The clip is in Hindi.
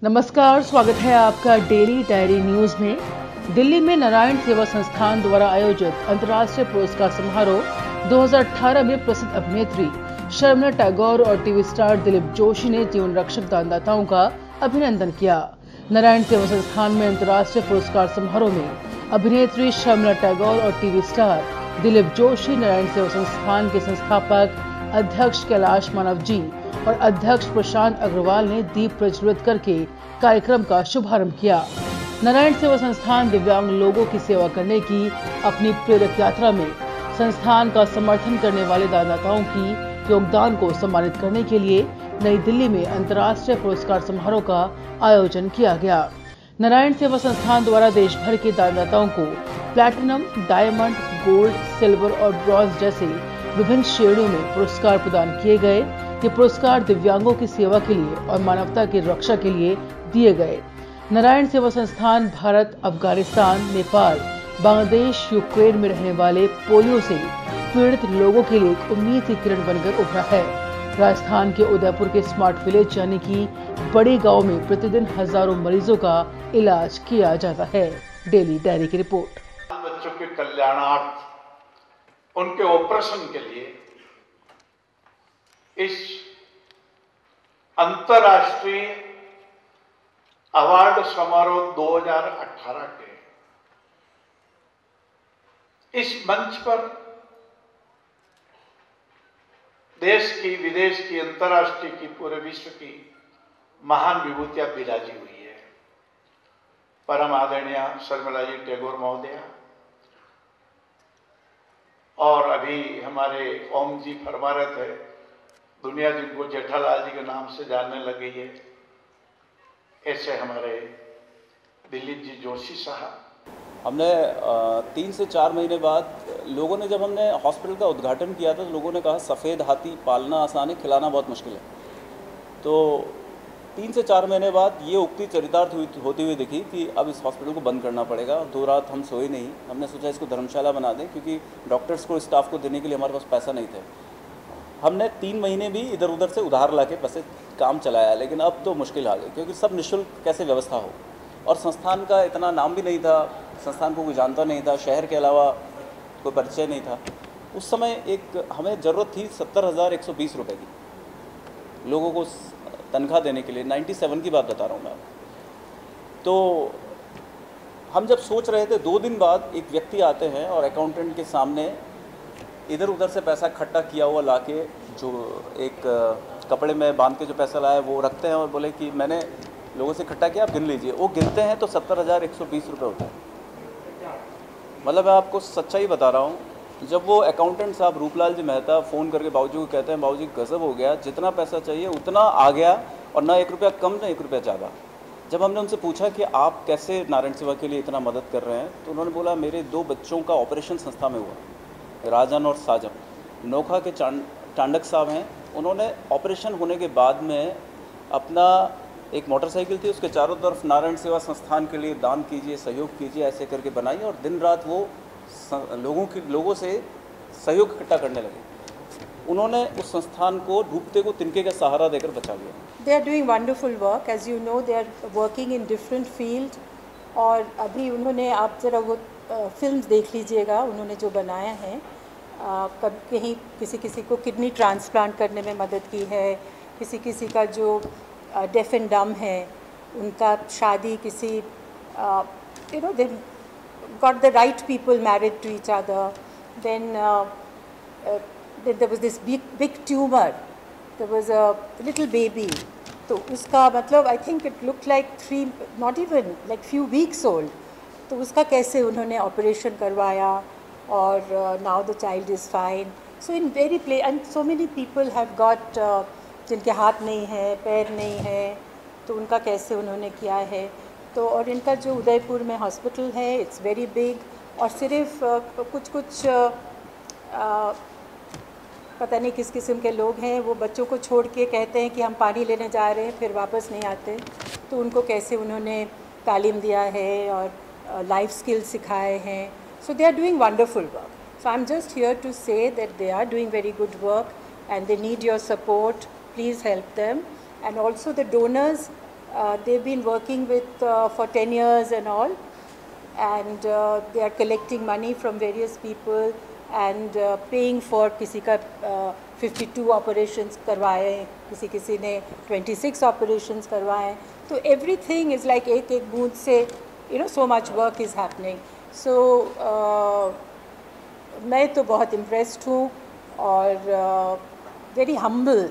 नमस्कार, स्वागत है आपका डेली डायरी न्यूज में। दिल्ली में नारायण सेवा संस्थान द्वारा आयोजित अंतर्राष्ट्रीय पुरस्कार समारोह 2018 में प्रसिद्ध अभिनेत्री शर्मिला टैगोर और टीवी स्टार दिलीप जोशी ने जीवन रक्षक दानदाताओं का अभिनंदन किया। नारायण सेवा संस्थान में अंतर्राष्ट्रीय पुरस्कार समारोह में अभिनेत्री शर्मिला टैगोर और टीवी स्टार दिलीप जोशी, नारायण सेवा संस्थान के संस्थापक अध्यक्ष कैलाश मानव जी और अध्यक्ष प्रशांत अग्रवाल ने दीप प्रज्वलित करके कार्यक्रम का शुभारंभ किया। नारायण सेवा संस्थान दिव्यांग लोगों की सेवा करने की अपनी प्रेरक यात्रा में संस्थान का समर्थन करने वाले दानदाताओं की योगदान को सम्मानित करने के लिए नई दिल्ली में अंतर्राष्ट्रीय पुरस्कार समारोह का आयोजन किया गया। नारायण सेवा संस्थान द्वारा देश भर के दानदाताओं को प्लैटिनम, डायमंड, गोल्ड, सिल्वर और ब्रॉन्ज जैसे विभिन्न श्रेणियों में पुरस्कार प्रदान किए गए। ये पुरस्कार दिव्यांगों की सेवा के लिए और मानवता की रक्षा के लिए दिए गए। नारायण सेवा संस्थान भारत, अफगानिस्तान, नेपाल, बांग्लादेश, यूक्रेन में रहने वाले पोलियो से पीड़ित लोगों के लिए एक उम्मीद की किरण बनकर उभरा है। राजस्थान के उदयपुर के स्मार्ट विलेज यानी कि बड़े गांव में प्रतिदिन हजारों मरीजों का इलाज किया जाता है। डेली डायरी की रिपोर्ट। बच्चों के कल्याणार्थ उनके ऑपरेशन के लिए इस अंतर्राष्ट्रीय अवार्ड समारोह 2018 के इस मंच पर देश की, विदेश की, अंतर्राष्ट्रीय की, पूरे विश्व की महान विभूतियां विराजी हुई है। परम आदरणीय शर्मिला जी टैगोर महोदया और अभी हमारे ओम जी फरमा रहे थे, दुनिया जिनको जेठालाल जी के नाम से जानने लगी है, ऐसे हमारे दिलीप जी जोशी साहब। हमने 3 से 4 महीने बाद लोगों ने, जब हमने हॉस्पिटल का उद्घाटन किया था तो लोगों ने कहा सफ़ेद हाथी पालना आसान है, खिलाना बहुत मुश्किल है। तो 3 से 4 महीने बाद ये उक्ति चरितार्थ होती हुई दिखी कि अब इस हॉस्पिटल को बंद करना पड़ेगा। 2 रात हम सोए नहीं। हमने सोचा इसको धर्मशाला बना दें, क्योंकि डॉक्टर्स को, स्टाफ को देने के लिए हमारे पास पैसा नहीं थे। हमने 3 महीने भी इधर उधर से उधार ला के पैसे काम चलाया, लेकिन अब तो मुश्किल आ गई, क्योंकि सब निःशुल्क कैसे व्यवस्था हो। और संस्थान का इतना नाम भी नहीं था, संस्थान को कोई जानता नहीं था, शहर के अलावा कोई परिचय नहीं था। उस समय एक हमें ज़रूरत थी 70,120 रुपये की, लोगों को तनख्वाह देने के लिए। 97 की बात बता रहा हूँ मैं। तो हम जब सोच रहे थे, 2 दिन बाद एक व्यक्ति आते हैं और अकाउंटेंट के सामने इधर उधर से पैसा इकट्ठा किया हुआ लाके, जो एक कपड़े में बांध के जो पैसा लाया वो रखते हैं और बोले कि मैंने लोगों से इकट्ठा किया, आप गिन लीजिए। वो गिनते हैं तो 70,120 रुपये होते हैं। मतलब मैं आपको सच्चाई बता रहा हूँ। जब वो अकाउंटेंट साहब रूपलाल जी मेहता फ़ोन करके बाबूजी को कहते हैं, बाबूजी गज़ब हो गया, जितना पैसा चाहिए उतना आ गया और ना 1 रुपया कम ना 1 रुपया ज़्यादा। जब हमने उनसे पूछा कि आप कैसे नारायण सेवा के लिए इतना मदद कर रहे हैं, तो उन्होंने बोला मेरे 2 बच्चों का ऑपरेशन संस्था में हुआ, राजन और साजन। नोखा के टांडक साहब हैं, उन्होंने ऑपरेशन होने के बाद में अपना एक मोटरसाइकिल थी, उसके चारों तरफ नारायण सेवा संस्थान के लिए दान कीजिए, सहयोग कीजिए, ऐसे करके बनाई और दिन रात वो लोगों से सहयोग इकट्ठा करने लगे। उन्होंने उस संस्थान को डूबते को तिनके का सहारा देकर बचा लिया। They are doing wonderful work, as you know, they are working in different field. और अभी उन्होंने, आप ज़रा वो फिल्म देख लीजिएगा, उन्होंने जो बनाया है, कहीं किसी को किडनी ट्रांसप्लांट करने में मदद की है, किसी का जो डेफ एंड डम है उनका शादी किसी they got the right people married to each other. Then there was this big tumour, there was a little baby, तो उसका मतलब I think it looked like 3, not even like few weeks old. तो उसका कैसे उन्होंने ऑपरेशन करवाया और now the child is fine. So in very play and so many people have got, जिनके हाथ नहीं है, पैर नहीं है, तो उनका कैसे उन्होंने किया है। तो और इनका जो उदयपुर में हॉस्पिटल है, इट्स वेरी बिग, और सिर्फ कुछ पता नहीं किस किस्म के लोग हैं, वो बच्चों को छोड़ के कहते हैं कि हम पानी लेने जा रहे हैं, फिर वापस नहीं आते। तो उनको कैसे उन्होंने तालीम दिया है और लाइफ स्किल्स सिखाए हैं। So they are doing wonderful work. So I am just here to say that they are doing very good work and they need your support. Please help them. And also the donors, they've been working with for 10 years and all, and they are collecting money from various people and paying for किसी का 52 operations करवाए, किसी ने 26 operations करवाए. तो everything is like एक बूंद से, you know, so much work is happening. So मैं तो बहुत impressed हूँ और very humble.